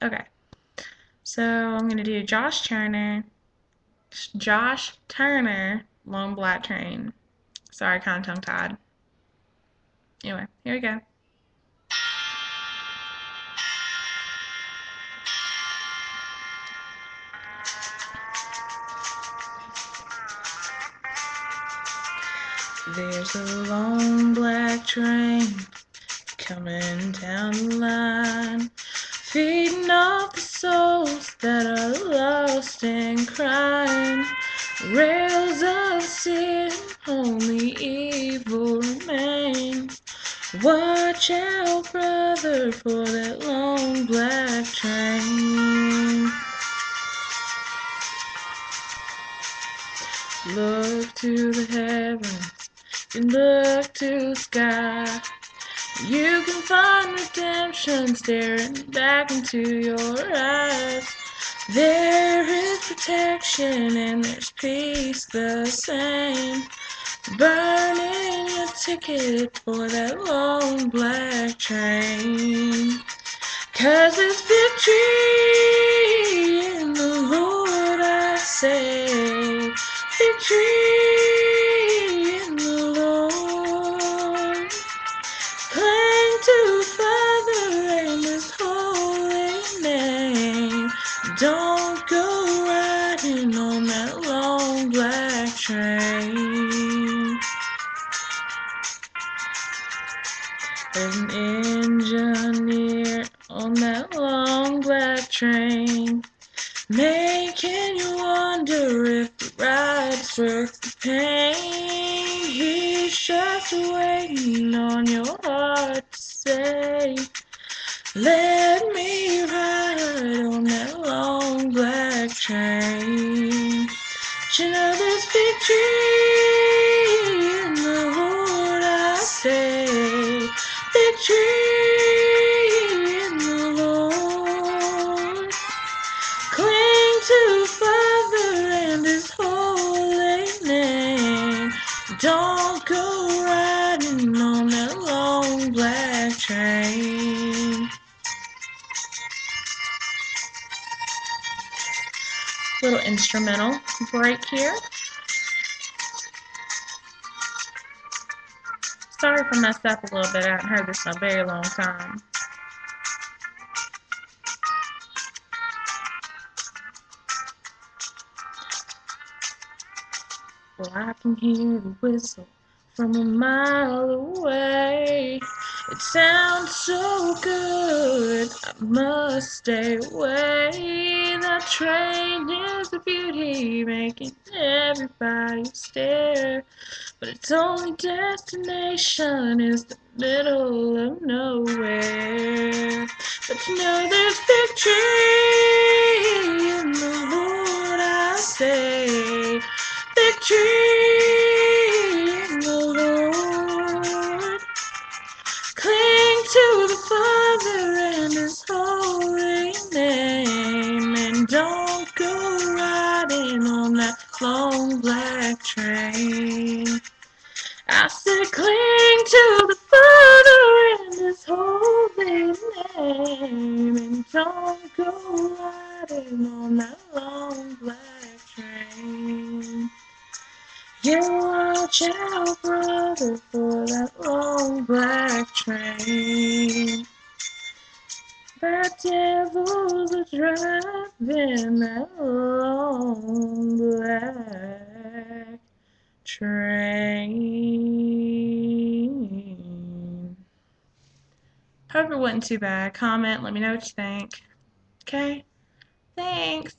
Okay, so I'm gonna do Josh Turner, Long Black Train. Sorry, kind of tongue-tied. Anyway, here we go. There's a long black train coming down the line, feeding off the souls that are lost and crying. Rails of sin, only evil remain. Watch out, brother, for that long black train. Look to the heavens and look to the sky. You can find redemption staring back into your eyes. There is protection and there's peace the same. Burning your ticket for that long black train. 'Cause it's victory in the Lord, I say. Victory in the Lord. Cling to Father and His holy name. Don't go riding on that long black train. There's an engineer on that long black train, making you wonder if the ride's worth the pain. He's just waiting on your heart to say, let me ride on that long black train. But you know there's victory in the Lord, I say. Victory in the Lord. Cling to Father and His holy name. Don't go riding on that long black train. Little instrumental break here. Sorry if I messed up a little bit. I haven't heard this in a very long time. Well, I can hear the whistle from a mile away. It sounds so good, I must stay away. That train is a beauty, making everybody stare. But its only destination is the middle of nowhere. But you know there's victory in the Lord, I say. Victory in the Lord. Cling to the Father and His holy name, and don't go riding on that long black train. I said cling to the Father and His holy name, and don't go riding on that long black train. Yeah, watch out, brother, for that long black train. The devils are driving that long black train. Hope it wasn't too bad. Comment, let me know what you think. Okay? Thanks.